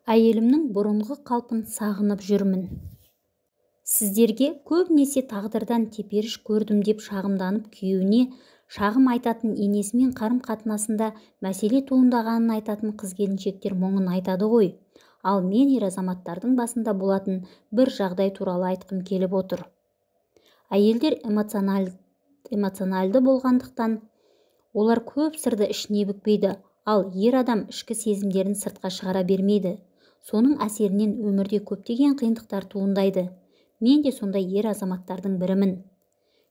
Әйелімнің бұрынғы қалпын сағынып жүрмін. Сіздерге көбінесе тағдырдан теперіш көрдім деп шағымданып күйеуіне шағым айтатын, енесімен қарым-қатынасында мәселе туындағанын айтатын қыз-келіншектер мұңын айтады ғой. Ал мен ер-азаматтардың басында болатын бір жағдай туралы айтқым келіп отыр. Әйелдер эмоциональды болғандықтан олар көп сырды ішіне бүкпейді, ал ер адам ішкі сезімдерін сыртқа шығара бермейді. Соның әсерінен өмірде көптеген қиындықтар туындайды. Мен де сондай ер азаматтардың бірімін.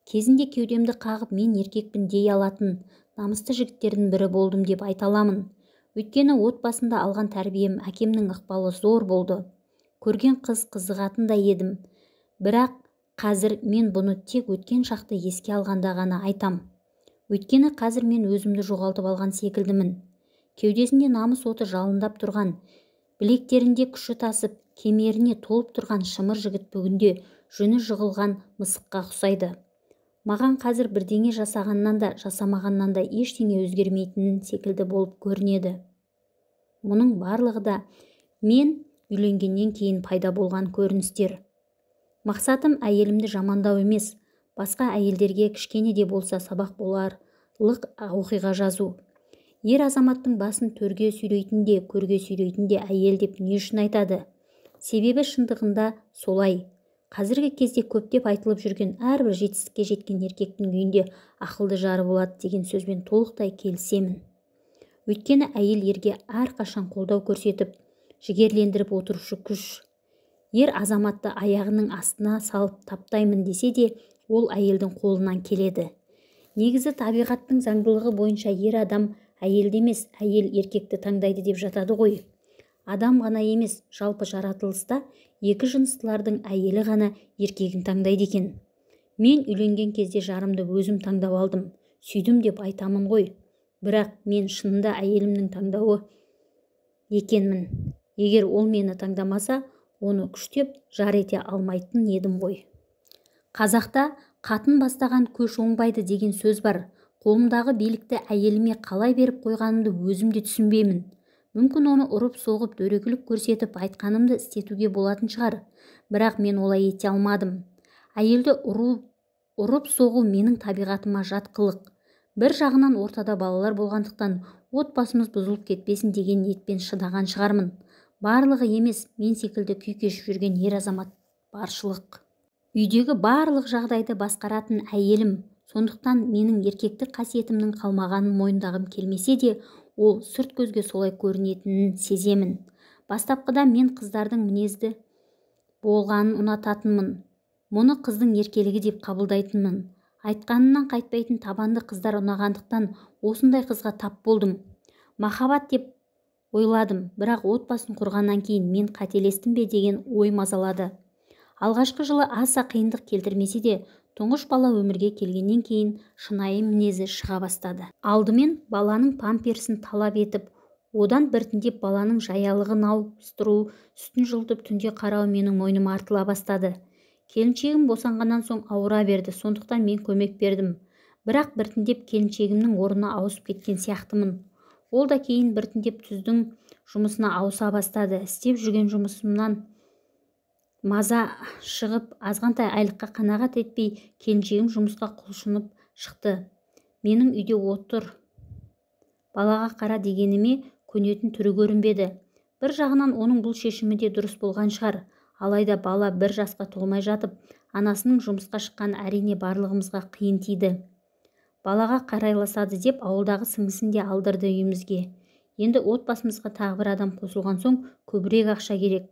Кезінде кеудемді қағып мен еркекпін дей алатын намысты жігіттердің бірі болдым деп айта аламын. Өйткені отбасында алған тәрбием, әкемнің ықпалы зор болды. Көрген қыз қызығатын да едім. Бірақ қазір мен бұны тек өткен шақты еске алғанда ғана айтам. Өйткені қазір мен өзімді жоғалтып алған секілдімін. Кеудесінде намыс оты жалындап тұрған, білектерінде күші тасып, кемеріне толып тұрған шымыр жігіт бүгінде жүні жығылған мысыққа ұқсайды. Маған қазір бірдеңе жасағаннан да, жасамағаннан да ештеңе өзгермейтінін секілді болып көрінеді. Мұның барлығы да мен үйленгеннен кейін пайда болған көріністер. Мақсатым әйелімді жамандау емес, басқа әйелдерге кішкене де болса сабақ боларлық оқиға жазу. Ер азаматтың басын төрге сүйрейтінде, көрге сүйрейтінде әйел деп не үшін айтады? Себебі шындығында солай. Қазіргі кезде көптеп айтылып жүрген әрбір жетістікке жеткен еркектің үйінде ақылды жары болады деген сөзбен толықтай келісемін. Өйткені әйел ерге әрқашан қолдау көрсетіп, жігерлендіріп отырушы күш. Ер азаматты аяғының астына салып таптаймын десе де, ол әйелдің қолынан келеді. Негізі табиғаттың заңдылығы бойынша ер адам әйелді емес, әйел еркекті таңдайды деп жатады ғой. Адам ғана емес, жалпы жаратылыста екі жыныстылардың әйелі ғана еркегін таңдайды екен. Мен үйленген кезде жарымды өзім таңдап алдым, сүйдім деп айтамын ғой. Бірақ мен шынында әйелімнің таңдауы екенмін. Егер ол мені таңдамаса, оны күштеп жар ете алмайтын едім ғой. Қазақта қатын бастаған көш оңбайды деген сөз бар. Қолымдағы билікті әйеліме қалай беріп қойғанымды өзім де түсінбеймін. Мүмкін оны ұрып-соғып, дөрекілік көрсетіп айтқанымды істетуге болатын шығар. Бірақ мен олай ете алмадым. Әйелді ұрып-соғу менің табиғатыма жат қылық. Бір жағынан ортада балалар болғандықтан отбасымыз бұзылып кетпесін деген ниетпен шыдаған шығармын. Барлығы емес, мен секілді күй кешіп жүрген ер азамат баршылық. Үйдегі барлық жағдайды басқаратын әйелім. Сондықтан менің еркектік қасиетімнің қалмағанын мойындағым келмесе де, ол сырт көзге солай көрінетінін сеземін. Бастапқыда мен қыздардың мінезді болғанын ұнататынмын. Мұны қыздың еркелігі деп қабылдайтынмын. Айтқанынан қайтпайтын табанды қыздар ұнағандықтан осындай қызға тап болдым. Махаббат деп ойладым, бірақ отбасын құрғаннан кейін мен қателестім бе деген ой мазалады. Алғашқы жылы аса қиындық келтірмесе де, тұңғыш бала өмірге келгеннен кейін шынайы мінезі шыға бастады. Алдымен баланың памперсін талап етіп, одан біртіндеп баланың жаялығын ауыстыру, сүтін жылытып түнде қарау менің мойныма артыла бастады. Келіншегім босанғаннан соң ауыра берді, сондықтан мен көмек бердім. Бірақ біртіндеп келіншегімнің орнына ауысып кеткен сияқтымын. Ол да кейін біртіндеп түздің жұмысына ауыса бастады. Істеп жүрген жұмысымнан маза шығып, азғантай айлыққа қанағат етпей, келіншегім жұмысқа құлшынып шықты. Менің үйде отыр, балаға қара дегеніме көнетін түрі көрінбеді. Бір жағынан оның бұл шешімі де дұрыс болған шығар. Алайда бала бір жасқа толмай жатып, анасының жұмысқа шыққан әрине барлығымызға қиын тиді. Балаға қарайласады деп ауылдағы сіңлісін де алдырды үйімізге. Енді отбасымызға тағы бір адам қосылған соң көбірек ақша керек.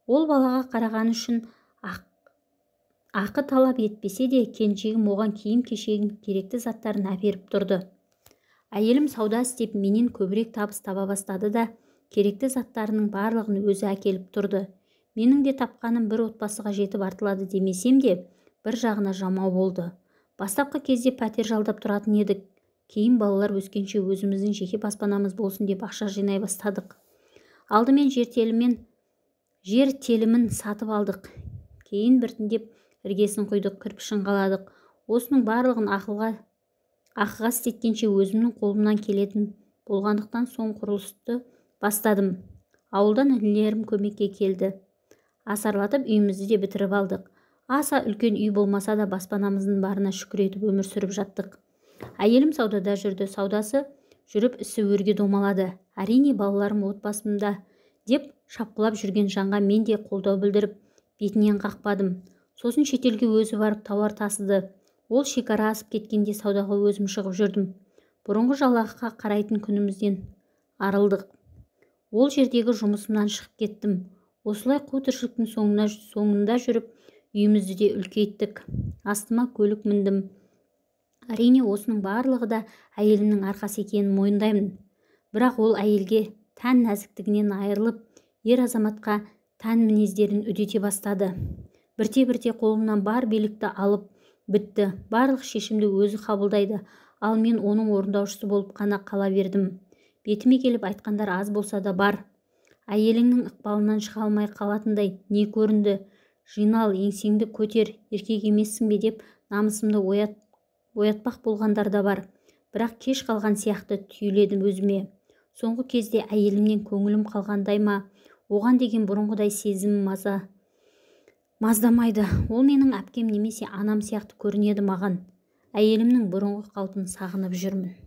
Ол балаға қараған үшін ақы талап етпесе де, келіншегім оған киім-кешегін керекті заттарын әперіп тұрды. Әйелім сауда істеп менен көбірек табыс таба бастады да, керекті заттарының барлығын өзі әкеліп тұрды. Менің де тапқаным бір отбасыға жетіп артылады демесем де, бір жағына жамау болды. Бастапқы кезде пәтер жалдап тұратын едік. Кейін балалар өскенше өзіміздің жеке баспанамыз болсын деп ақша жинай бастадық. Алдымен жер телімін сатып алдық. Кейін біртіндеп іргесін құйдық, кірпішін қаладық. Осының барлығын ақыға істеткенше өзімнің қолымнан келетін болғандықтан соң құрылысты бастадым. Ауылдан інілерім көмекке келді. Асарлатып үйімізді де бітіріп алдық. Аса үлкен үй болмаса да баспанамыздың барына шүкір етіп өмір сүріп жаттық. Әйелім саудада жүрді. Саудасы жүріп ісі өрге домалады. Әрине балаларым отбасымда деп шапқылап жүрген жанға мен де қолдау білдіріп бетінен қақпадым. Сосын шетелге өзі барып тауар тасыды. Ол шекара асып кеткенде саудаға өзім шығып жүрдім. Бұрынғы жалақыға қарайтын күнімізден арылдық. Ол жердегі жұмысымнан шығып кеттім. Осылай қу тіршіліктің соңында жүріп үйімізді де үлкейттік. Астыма көлік міндім. Әрине осының барлығы да әйелімнің арқасы екенін мойындаймын. Бірақ ол әйелге тән нәзіктігінен айырылып, ер азаматқа тән мінездерін үдете бастады. Бірте-бірте қолымнан бар билікті алып бітті. Барлық шешімді өзі қабылдайды, ал мен оның орындаушысы болып қана қала бердім. Бетіме келіп айтқандар аз болса да бар. Әйеліңнің ықпалынан шыға алмай қалатындай не көрінді? Жинал, еңсеңді көтер, еркек емессің бе деп намысымды оятпақ болғандар да бар. Бірақ кеш қалған сияқты түйіледі өзіме. Соңғы кезде әйелімнен көңілім қалғандай ма, оған деген бұрынғыдай сезімім маздамайды. Ол менің әпкем немесе анам сияқты көрінеді маған. Әйелімнің бұрынғы қалпын сағынып жүрмін.